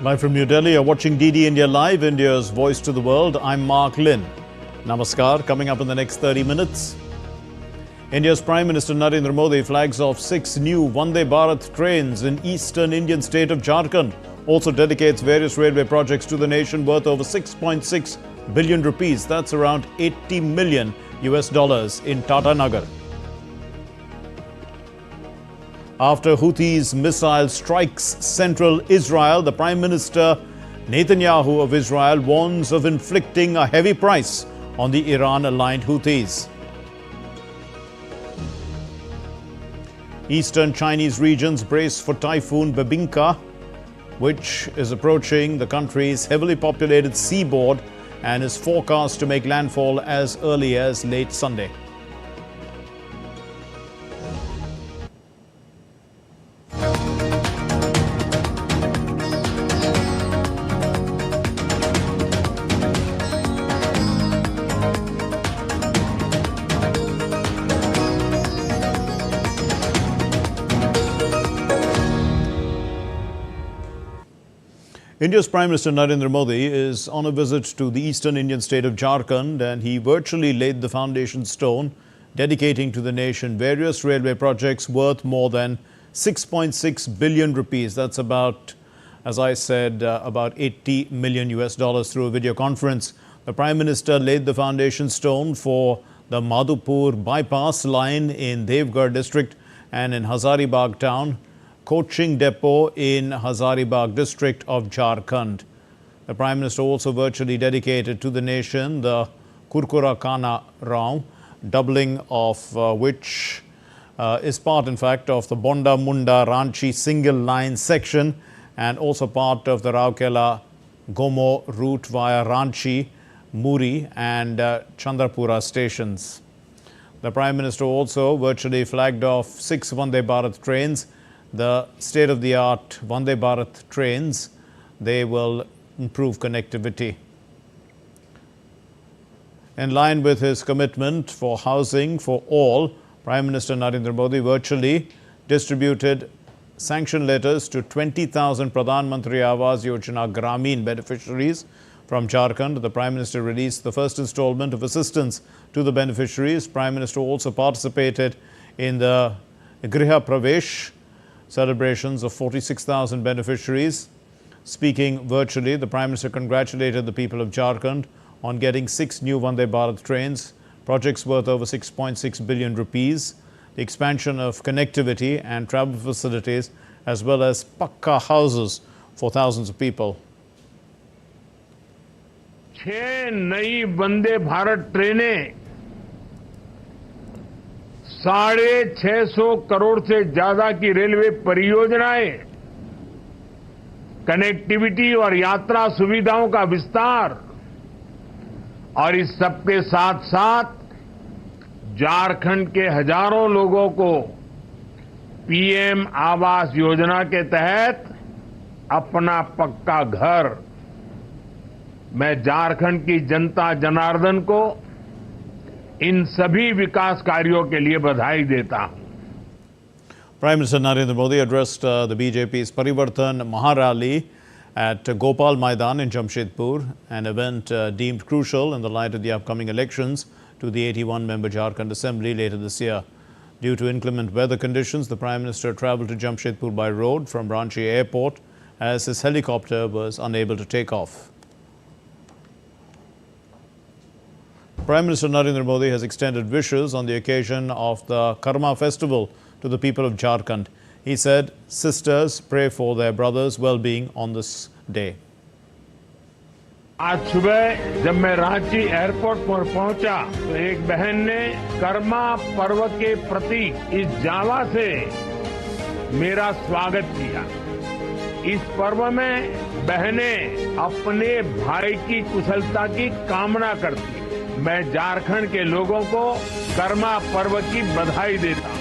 Live from New Delhi, you're watching DD India Live, India's voice to the world. I'm Mark Lynn. Namaskar. Coming up in the next 30 minutes. India's Prime Minister Narendra Modi flags off 6 new Vande Bharat trains in eastern Indian state of Jharkhand. Also dedicates various railway projects to the nation worth over 6.6 billion rupees. That's around $80 million in Tata Nagar. After Houthis missile strikes central Israel, the Prime Minister Netanyahu of Israel warns of inflicting a heavy price on the Iran-aligned Houthis. Eastern Chinese regions brace for Typhoon Bebinca, which is approaching the country's heavily populated seaboard and is forecast to make landfall as early as late Sunday. India's Prime Minister Narendra Modi is on a visit to the eastern Indian state of Jharkhand, and he virtually laid the foundation stone, dedicating to the nation various railway projects worth more than 6.6 billion rupees. That's about, as I said, about $80 million through a video conference. The Prime Minister laid the foundation stone for the Madhupur bypass line in Devgarh district and in Hazaribagh town, coaching depot in Hazaribagh district of Jharkhand. The Prime Minister also virtually dedicated to the nation the Kurkura Kana Rao, doubling of which is part, in fact, of the Bonda Munda Ranchi single line section and also part of the Raukela Gomo route via Ranchi, Muri and Chandrapura stations. The Prime Minister also virtually flagged off 6 Vande Bharat trains. The state-of-the-art Vande Bharat trains, they will improve connectivity. In line with his commitment for housing for all, Prime Minister Narendra Modi virtually distributed sanction letters to 20,000 Pradhan Mantri Awas Yojana Gramin beneficiaries from Jharkhand. The Prime Minister released the first installment of assistance to the beneficiaries. Prime Minister also participated in the Griha Pravesh celebrations of 46,000 beneficiaries. Speaking virtually, the Prime Minister congratulated the people of Jharkhand on getting 6 new Vande Bharat trains, projects worth over 6.6 billion rupees, the expansion of connectivity and travel facilities, as well as pakka houses for thousands of people. 6 नई वंदे भारत ट्रेनें 650 करोड़ से ज्यादा की railway परियोजनाएं, connectivity और यात्रा सुविधाओं का विस्तार और इस सबके साथ साथ झारखंड के हजारों लोगों को पीएम आवास योजना के तहत अपना पक्का घर। मैं झारखंड की जनता जनार्दन को इन सभी विकास कार्यों के लिए बधाई देता हूं। Prime Minister Narendra Modi addressed the BJP's Parivartan Maharali at Gopal Maidan in Jamshedpur, an event deemed crucial in the light of the upcoming elections to the 81-member Jharkhand Assembly later this year. Due to inclement weather conditions, the Prime Minister travelled to Jamshedpur by road from Ranchi Airport as his helicopter was unable to take off. Prime Minister Narendra Modi has extended wishes on the occasion of the Karma festival to the people of Jharkhand. He said, sisters pray for their brothers' well-being on this day. आज सुबह जब मैं Ranchi airport पर पहुंचा तो एक बहन ने कर्मा पर्व के प्रतीक इस जावा से मेरा स्वागत किया। इस पर्व में बहनें अपने भाई की कुशलता की कामना करती हैं। मैं झारखंड के लोगों को कर्मा पर्व की बधाई देता हूं।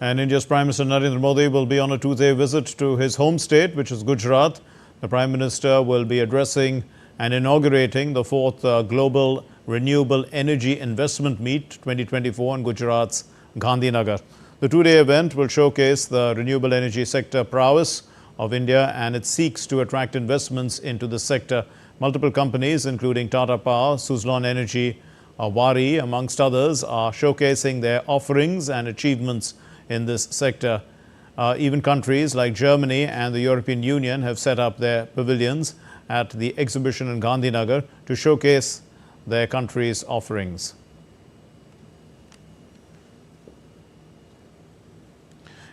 And India's Prime Minister Narendra Modi will be on a 2-day visit to his home state, which is Gujarat. The Prime Minister will be addressing and inaugurating the 4th Global Renewable Energy Investment Meet 2024 in Gujarat's Gandhinagar. The two-day event will showcase the renewable energy sector prowess of India, and it seeks to attract investments into the sector. Multiple companies, including Tata Power, Suzlon Energy, Wari, amongst others, are showcasing their offerings and achievements in this sector. Even countries like Germany and the European Union have set up their pavilions at the exhibition in Gandhinagar to showcase their country's offerings.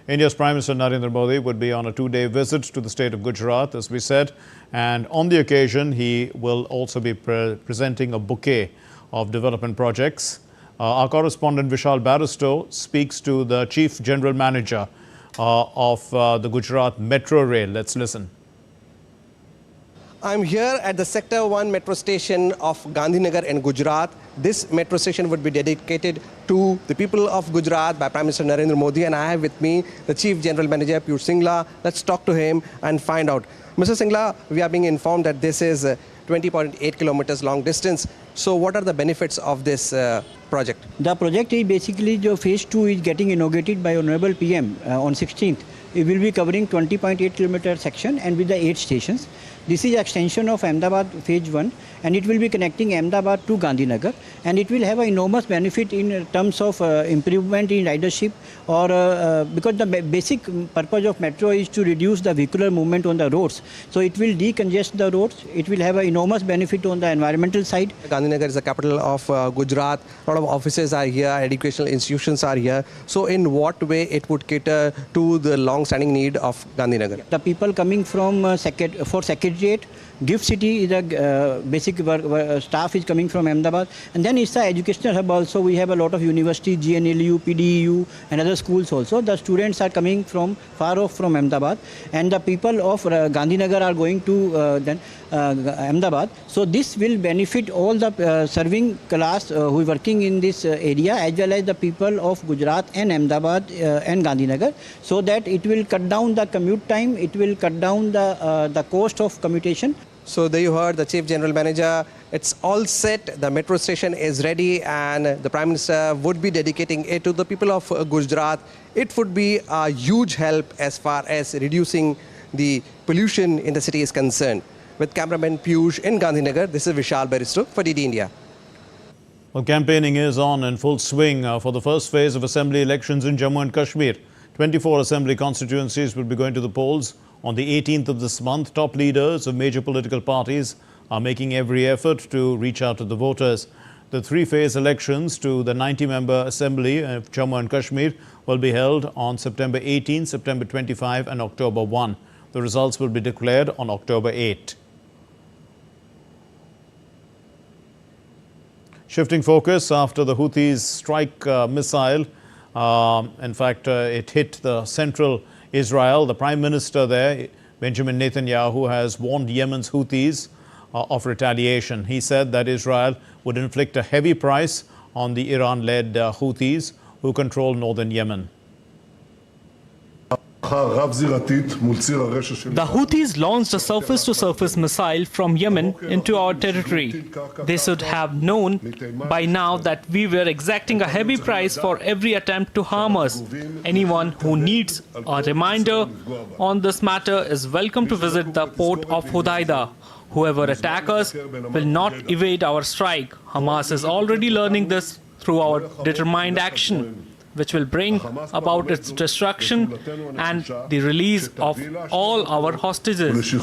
India's Prime Minister Narendra Modi would be on a two-day visit to the state of Gujarat, as we said, and on the occasion he will also be presenting a bouquet of development projects. Our correspondent Vishal Barristow speaks to the Chief General Manager of the Gujarat Metro Rail. Let's listen. I'm here at the Sector 1 metro station of Gandhinagar in Gujarat. This metro station would be dedicated to the people of Gujarat by Prime Minister Narendra Modi, and I have with me the Chief General Manager Piyush Singla. Let's talk to him and find out. Mr. Singla, we are being informed that this is 20.8 kilometers long distance. So what are the benefits of this project? The project is basically the phase 2 is getting inaugurated by Honorable PM on 16th. It will be covering 20.8 kilometer section and with the 8 stations. This is extension of Ahmedabad phase 1, and it will be connecting Ahmedabad to Gandhinagar, and it will have an enormous benefit in terms of improvement in ridership, or because the basic purpose of metro is to reduce the vehicular movement on the roads. So it will decongest the roads. It will have an enormous benefit on the environmental side. Gandhinagar is the capital of Gujarat. A lot of offices are here, educational institutions are here. So in what way it would cater to the long-standing need of Gandhinagar? The people coming from for Secretariat, Gift City is a basic staff is coming from Ahmedabad, and then it's the educational hub also. We have a lot of universities, GNLU, PDU and other schools also. The students are coming from far off from Ahmedabad, and the people of Gandhinagar are going to Ahmedabad. So this will benefit all the serving class who are working in this area, as well as the people of Gujarat and Ahmedabad and Gandhinagar, so that it will cut down the commute time, it will cut down the cost of commutation. So there you heard the Chief General Manager. It's all set. The metro station is ready, and the Prime Minister would be dedicating it to the people of Gujarat. It would be a huge help as far as reducing the pollution in the city is concerned. With cameraman Piyush in Gandhinagar, this is Vishal Barristow for DD India. Well, campaigning is on in full swing for the first phase of assembly elections in Jammu and Kashmir. 24 assembly constituencies will be going to the polls on the 18th of this month. Top leaders of major political parties are making every effort to reach out to the voters. The three-phase elections to the 90-member Assembly of Jammu and Kashmir will be held on September 18, September 25 and October 1. The results will be declared on October 8. Shifting focus after the Houthis strike missile. In fact, it hit the central Israel. The Prime Minister there, Benjamin Netanyahu, has warned Yemen's Houthis of retaliation. He said that Israel would inflict a heavy price on the Iran-led Houthis who control northern Yemen. The Houthis launched a surface-to-surface missile from Yemen into our territory. They should have known by now that we were exacting a heavy price for every attempt to harm us. Anyone who needs a reminder on this matter is welcome to visit the port of Hodeida. Whoever attacks us will not evade our strike. Hamas is already learning this through our determined action, which will bring about its destruction and the release of all our hostages.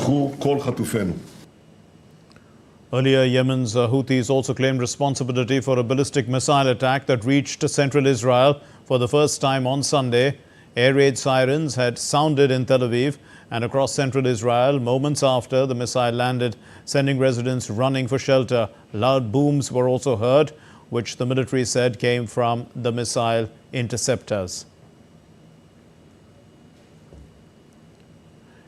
Earlier, Yemen's Houthis also claimed responsibility for a ballistic missile attack that reached central Israel for the first time on Sunday. Air raid sirens had sounded in Tel Aviv and across central Israel moments after the missile landed, sending residents running for shelter. Loud booms were also heard, which the military said came from the missile interceptors.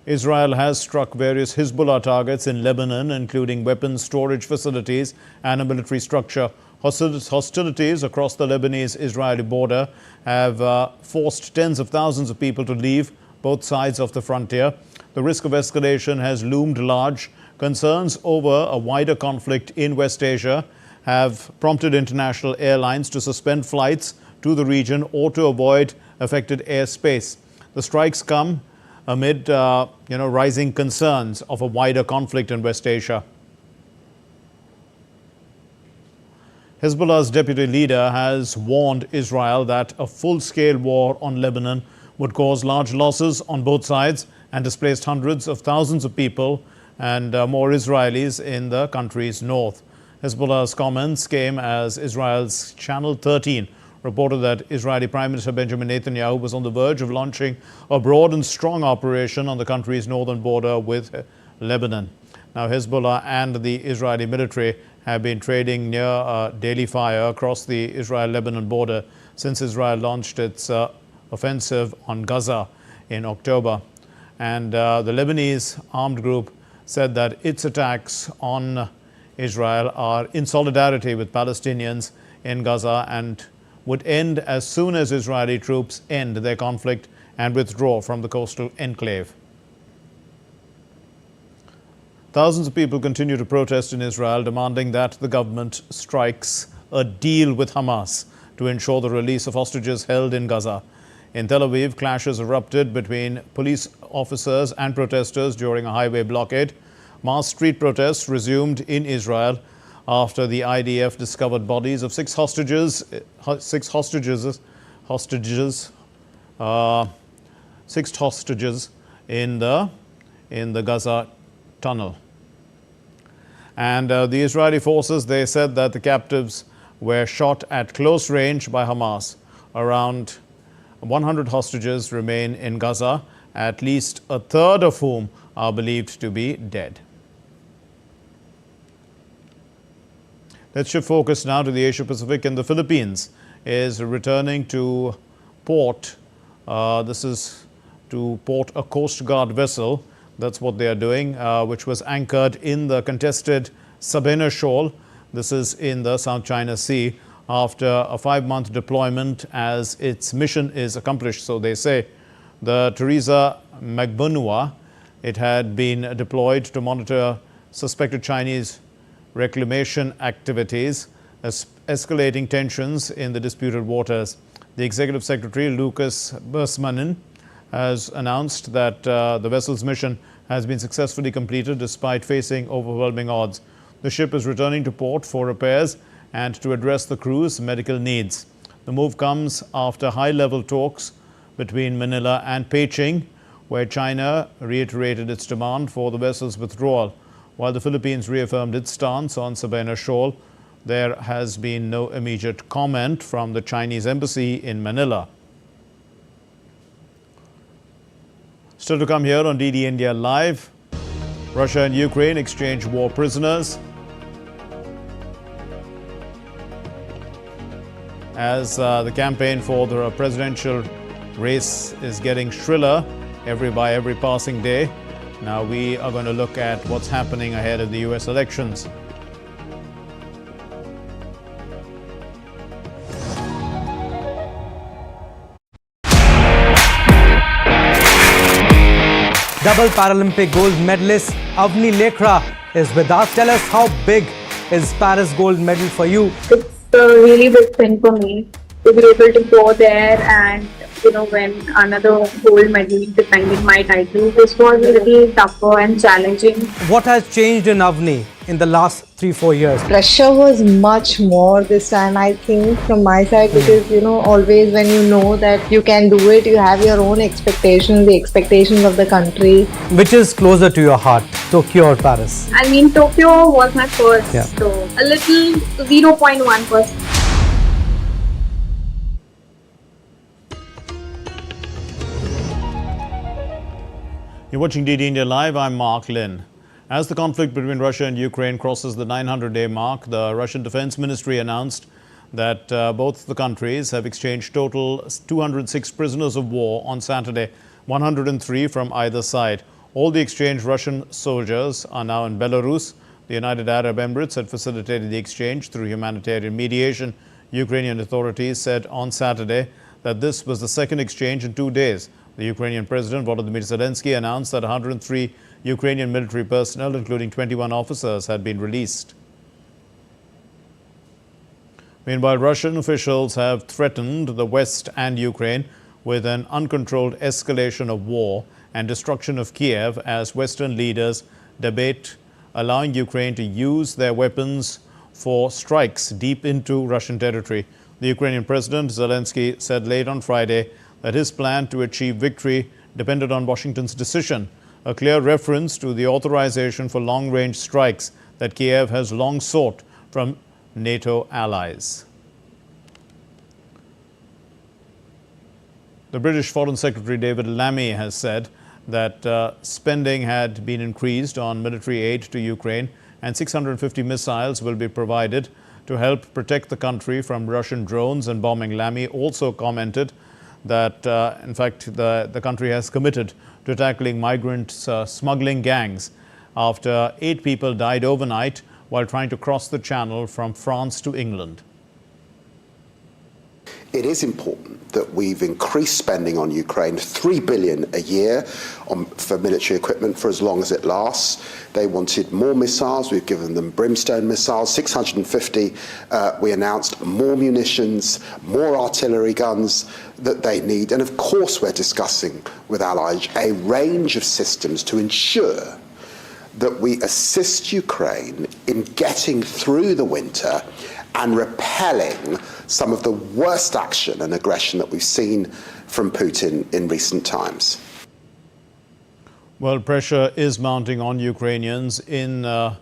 Israel has struck various Hezbollah targets in Lebanon, including weapons storage facilities and a military structure. Hostilities across the Lebanese-Israeli border have forced tens of thousands of people to leave both sides of the frontier. The risk of escalation has loomed large Concerns over a wider conflict in West Asia have prompted international airlines to suspend flights to the region or to avoid affected airspace. The strikes come amid rising concerns of a wider conflict in West Asia. Hezbollah's deputy leader has warned Israel that a full-scale war on Lebanon would cause large losses on both sides and displaced hundreds of thousands of people and more Israelis in the country's north. Hezbollah's comments came as Israel's Channel 13 reported that Israeli Prime Minister Benjamin Netanyahu was on the verge of launching a broad and strong operation on the country's northern border with Lebanon. Now, Hezbollah and the Israeli military have been trading near a daily fire across the Israel-Lebanon border since Israel launched its offensive on Gaza in October. And the Lebanese armed group said that its attacks on Israel are in solidarity with Palestinians in Gaza and would end as soon as Israeli troops end their conflict and withdraw from the coastal enclave. Thousands of people continue to protest in Israel, demanding that the government strikes a deal with Hamas to ensure the release of hostages held in Gaza. In Tel Aviv, clashes erupted between police officers and protesters during a highway blockade. Mass street protests resumed in Israel after the IDF discovered bodies of six hostages in the Gaza tunnel. And the Israeli forces, they said that the captives were shot at close range by Hamas. Around 100 hostages remain in Gaza, at least a third of whom are believed to be dead. Let's shift focus now to the Asia Pacific, and the Philippines is returning to port. This is to port a Coast Guard vessel. That's what they are doing, which was anchored in the contested Sabena Shoal. This is in the South China Sea after a 5-month deployment as its mission is accomplished, so they say. The Teresa Magbunua, it had been deployed to monitor suspected Chinese reclamation activities, escalating tensions in the disputed waters. The Executive Secretary, Lucas Bersmanin, has announced that the vessel's mission has been successfully completed despite facing overwhelming odds. The ship is returning to port for repairs and to address the crew's medical needs. The move comes after high-level talks between Manila and Beijing, where China reiterated its demand for the vessel's withdrawal. While the Philippines reaffirmed its stance on Sabena Shoal, there has been no immediate comment from the Chinese embassy in Manila. Still to come here on DD India Live, Russia and Ukraine exchange war prisoners. As the campaign for the presidential race is getting shriller by every passing day. Now we are going to look at what's happening ahead of the US elections. Double Paralympic gold medalist Avni Lekra is with us. Tell us, how big is Paris gold medal for you? It's a really big thing for me to be able to go there and when another gold medal defending my title. This was a little tougher and challenging. What has changed in Avni in the last 3-4 years? Pressure was much more this time, I think, from my side, because always when you know that you can do it, you have your own expectations, the expectations of the country. Which is closer to your heart, Tokyo or Paris? I mean, Tokyo was my first, so a little 0.1%. You're watching DD India Live. I'm Mark Lin. As the conflict between Russia and Ukraine crosses the 900-day mark, the Russian Defense Ministry announced that both the countries have exchanged total 206 prisoners of war on Saturday, 103 from either side. All the exchanged Russian soldiers are now in Belarus. The United Arab Emirates had facilitated the exchange through humanitarian mediation. Ukrainian authorities said on Saturday that this was the second exchange in 2 days. The Ukrainian President Volodymyr Zelensky announced that 103 Ukrainian military personnel, including 21 officers, had been released. Meanwhile, Russian officials have threatened the West and Ukraine with an uncontrolled escalation of war and destruction of Kiev as Western leaders debate allowing Ukraine to use their weapons for strikes deep into Russian territory. The Ukrainian President Zelensky said late on Friday that his plan to achieve victory depended on Washington's decision, a clear reference to the authorization for long-range strikes that Kiev has long sought from NATO allies. The British Foreign Secretary David Lammy has said that spending had been increased on military aid to Ukraine and 650 missiles will be provided to help protect the country from Russian drones and bombing. Lammy also commented that, in fact, the country has committed to tackling migrant smuggling gangs after 8 people died overnight while trying to cross the channel from France to England. It is important that we've increased spending on Ukraine, $3 billion a year for military equipment for as long as it lasts. They wanted more missiles. We've given them Brimstone missiles, 650. We announced more munitions, more artillery guns that they need. And of course, we're discussing with allies a range of systems to ensure that we assist Ukraine in getting through the winter and repelling some of the worst action and aggression that we've seen from Putin in recent times. Well, pressure is mounting on Ukrainians in the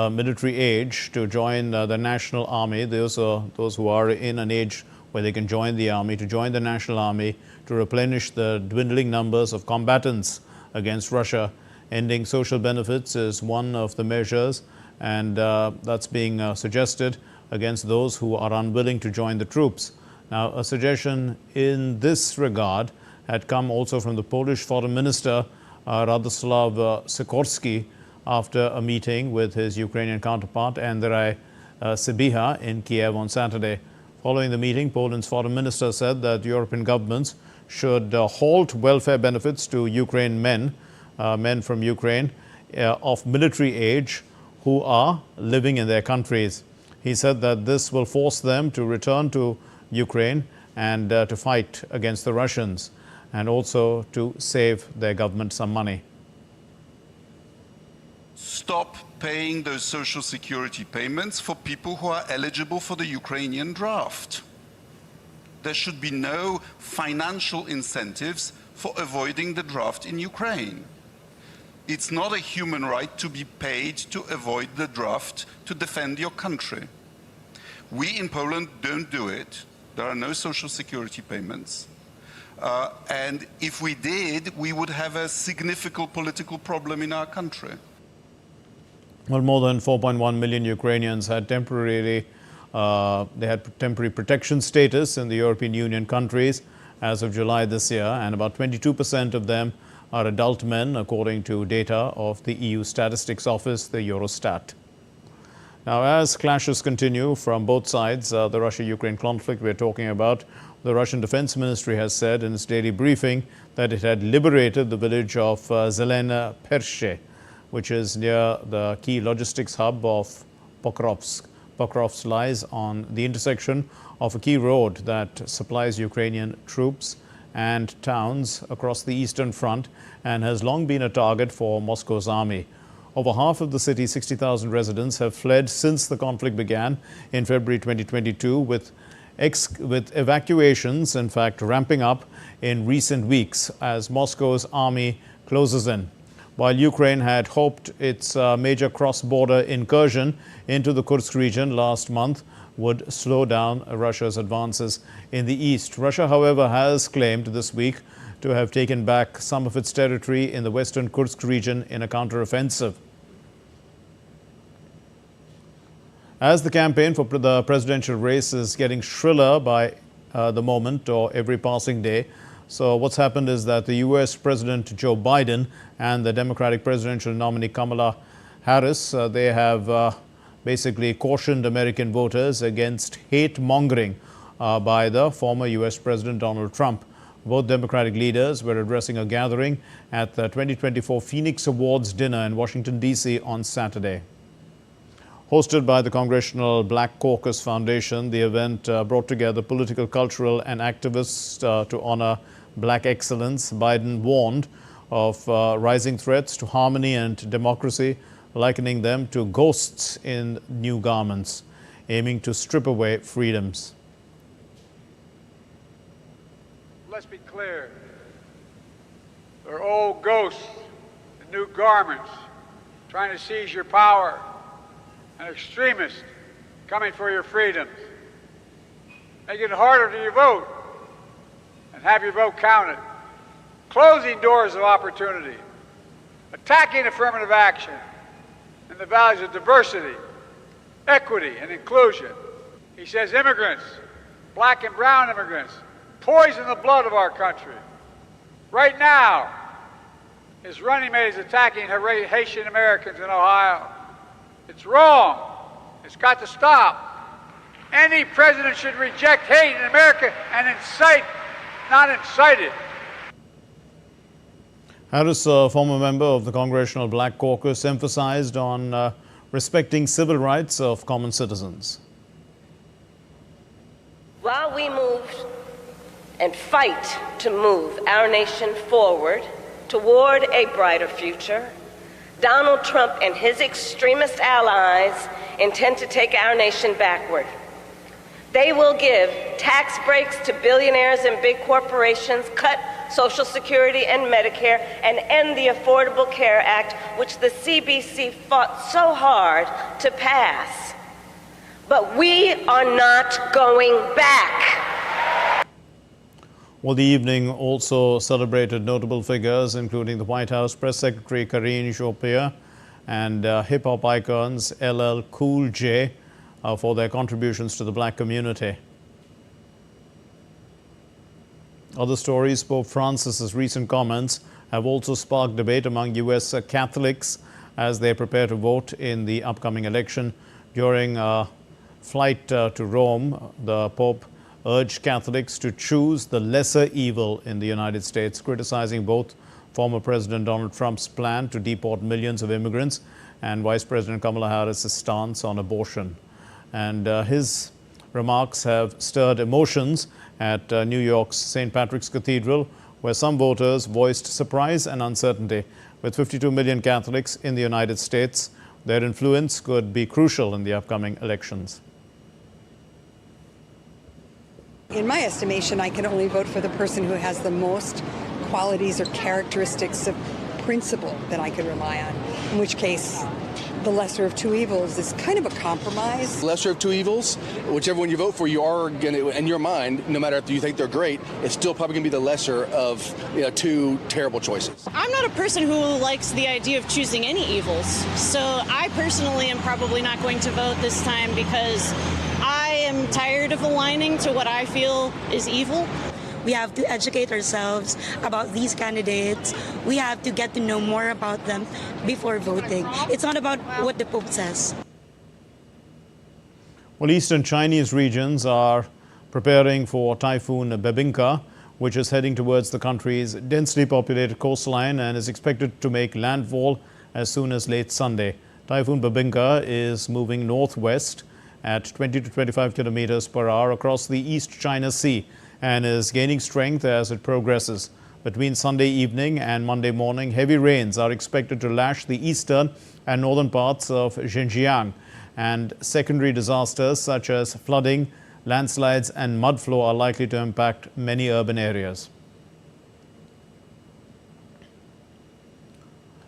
military age to join the national army. Those who are in an age where they can join the army, to join the national army, to replenish the dwindling numbers of combatants against Russia. Ending social benefits is one of the measures, and that's being suggested against those who are unwilling to join the troops. Now, a suggestion in this regard had come also from the Polish Foreign Minister Radoslaw Sikorski after a meeting with his Ukrainian counterpart Andrei Sybiha in Kiev on Saturday. Following the meeting, Poland's foreign minister said that European governments should halt welfare benefits to Ukraine men from Ukraine of military age who are living in their countries. He said that this will force them to return to Ukraine and to fight against the Russians, and also to save their government some money. Stop paying those social security payments for people who are eligible for the Ukrainian draft. There should be no financial incentives for avoiding the draft in Ukraine. It's not a human right to be paid to avoid the draft to defend your country. We in Poland don't do it. There are no social security payments. And if we did, we would have a significant political problem in our country. Well, more than 4.1 million Ukrainians had temporary protection status in the European Union countries as of July this year, and about 22% of them are adult men, according to data of the EU Statistics Office, the Eurostat. Now, as clashes continue from both sides, the Russia-Ukraine conflict we're talking about, the Russian Defense Ministry has said in its daily briefing that it had liberated the village of Zelena Pershe, which is near the key logistics hub of Pokrovsk. Pokrovsk lies on the intersection of a key road that supplies Ukrainian troops and towns across the Eastern Front and has long been a target for Moscow's army. Over half of the city's 60,000 residents have fled since the conflict began in February 2022, with evacuations, in fact, ramping up in recent weeks as Moscow's army closes in. While Ukraine had hoped its major cross-border incursion into the Kursk region last month would slow down Russia's advances in the east. Russia, however, has claimed this week to have taken back some of its territory in the western Kursk region in a counteroffensive. As the campaign for the presidential race is getting shriller by the moment or every passing day, so what's happened is that the U.S. President Joe Biden and the Democratic presidential nominee Kamala Harris, they have basically cautioned American voters against hate-mongering by the former U.S. President Donald Trump. Both Democratic leaders were addressing a gathering at the 2024 Phoenix Awards dinner in Washington, D.C. on Saturday. Hosted by the Congressional Black Caucus Foundation, the event brought together political, cultural and activists to honor black excellence. Biden warned of rising threats to harmony and democracy, likening them to ghosts in new garments, aiming to strip away freedoms. Let's be clear. They're old ghosts in new garments trying to seize your power, and extremists coming for your freedoms. Make it harder to vote and have your vote counted. Closing doors of opportunity. Attacking affirmative action and the values of diversity, equity, and inclusion. He says immigrants, black and brown immigrants, poison the blood of our country. Right now, his running mate is attacking Haitian Americans in Ohio. It's wrong. It's got to stop. Any president should reject hate in America and incite, not incite it. Harris, a former member of the Congressional Black Caucus, emphasized on respecting civil rights of common citizens. While we move and fight to move our nation forward toward a brighter future, Donald Trump and his extremist allies intend to take our nation backward. They will give tax breaks to billionaires and big corporations, cut Social Security and Medicare, and end the Affordable Care Act, which the CBC fought so hard to pass. But we are not going back. Well, the evening also celebrated notable figures, including the White House Press Secretary Karine Jean-Pierre and hip-hop icons LL Cool J for their contributions to the black community. Other stories: Pope Francis's recent comments have also sparked debate among U.S. Catholics as they prepare to vote in the upcoming election. During a flight to Rome, the Pope urged Catholics to choose the lesser evil in the United States, criticizing both former President Donald Trump's plan to deport millions of immigrants and Vice President Kamala Harris's stance on abortion. And his remarks have stirred emotions at New York's St. Patrick's Cathedral, where some voters voiced surprise and uncertainty. With 52 million Catholics in the United States, their influence could be crucial in the upcoming elections. In my estimation, I can only vote for the person who has the most qualities or characteristics of principle that I can rely on, in which case the lesser of two evils is kind of a compromise. Lesser of two evils, whichever one you vote for, you are going to, in your mind, no matter if you think they're great, it's still probably going to be the lesser of two terrible choices. I'm not a person who likes the idea of choosing any evils, so I personally am probably not going to vote this time because I am tired of aligning to what I feel is evil. We have to educate ourselves about these candidates. We have to get to know more about them before voting. It's not about what the Pope says. Well, eastern Chinese regions are preparing for Typhoon Bebinca, which is heading towards the country's densely populated coastline and is expected to make landfall as soon as late Sunday. Typhoon Bebinca is moving northwest at 20 to 25 kilometers per hour across the East China Sea and is gaining strength as it progresses. Between Sunday evening and Monday morning, heavy rains are expected to lash the eastern and northern parts of Xinjiang, and secondary disasters such as flooding, landslides and mud flow are likely to impact many urban areas.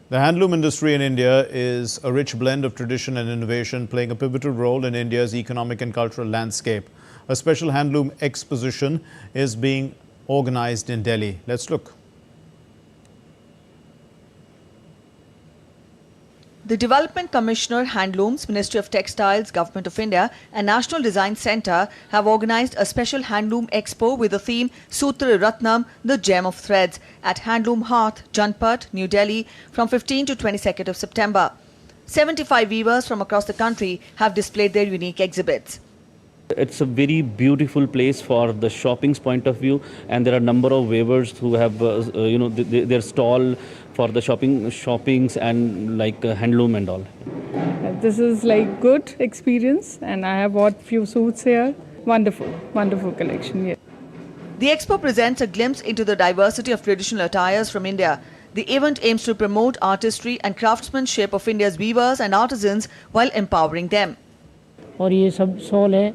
The handloom industry in India is a rich blend of tradition and innovation, playing a pivotal role in India's economic and cultural landscape. A special handloom exposition is being organized in Delhi. Let's look. The Development Commissioner, Handlooms, Ministry of Textiles, Government of India and National Design Centre have organized a special handloom expo with the theme Sutra Ratnam, the Gem of Threads, at Handloom Hearth, Janpat, New Delhi from 15 to 22nd of September. 75 weavers from across the country have displayed their unique exhibits. It's a very beautiful place for the shopping's point of view, and there are a number of weavers who have their stall for the shoppings and like handloom and all. This is like good experience, and I have bought few suits here. Wonderful collection. Yeah. The expo presents a glimpse into the diversity of traditional attires from India. The event aims to promote artistry and craftsmanship of India's weavers and artisans while empowering them. और ये सब shawl है,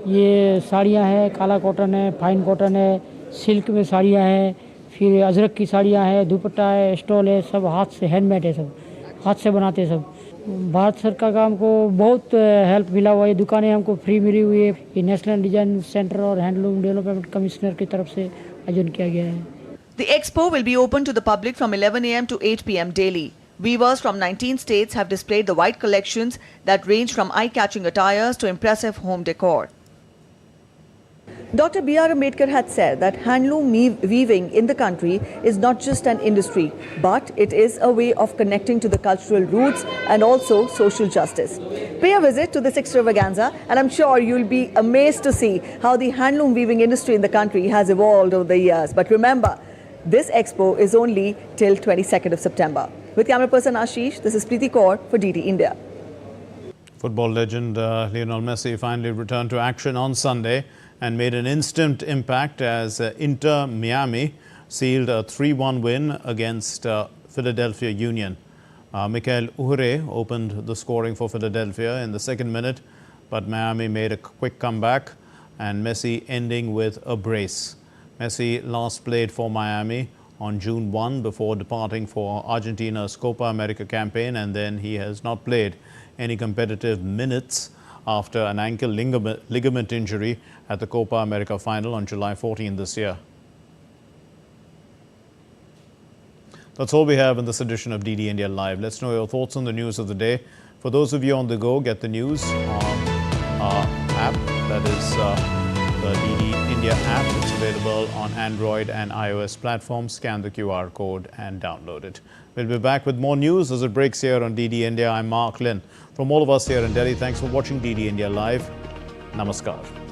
ये साड़ियाँ हैं, काला cotton है, fine cotton है, सिल्क में साड़ियाँ हैं, फिर अजरक की साड़ियाँ हैं, दुपट्टा है, स्टॉल है, सब हाथ से हैंडमेड है, सब हाथ से बनाते हैं सब। भारत सरकार का हमको बहुत हेल्प मिला हुआ है, दुकानें हमको फ्री मिली हुई है, ये नेशनल डिजाइन सेंटर और हैंडलूम डेवलपमेंट कमिश्नर की तरफ से आयोजन किया गया है। The expo will be open to the public from 11 a.m. to 8 p.m. daily. Weavers from 19 states have displayed the wide collections that range from eye-catching attires to impressive home decor. Dr. B.R. Ambedkar had said that handloom weaving in the country is not just an industry, but it is a way of connecting to the cultural roots and also social justice. Pay a visit to this extravaganza, and I'm sure you'll be amazed to see how the handloom weaving industry in the country has evolved over the years. But remember, this expo is only till 22nd of September. With camera person Ashish, this is Preeti Kaur for DD India. Football legend Lionel Messi finally returned to action on Sunday and made an instant impact as Inter Miami sealed a 3-1 win against Philadelphia Union. Mikel Uhre opened the scoring for Philadelphia in the second minute, but Miami made a quick comeback and Messi ending with a brace. Messi last played for Miami on June 1 before departing for Argentina's Copa America campaign, and then he has not played any competitive minutes after an ankle ligament injury at the Copa America final on July 14 this year. That's all we have in this edition of DD India Live. Let's know your thoughts on the news of the day. For those of you on the go, get the news on our app, that is the DD India app. It's available on Android and iOS platforms. Scan the QR code and download it. We'll be back with more news as it breaks here on DD India. I'm Mark Lin. From all of us here in Delhi, thanks for watching DD India Live. Namaskar.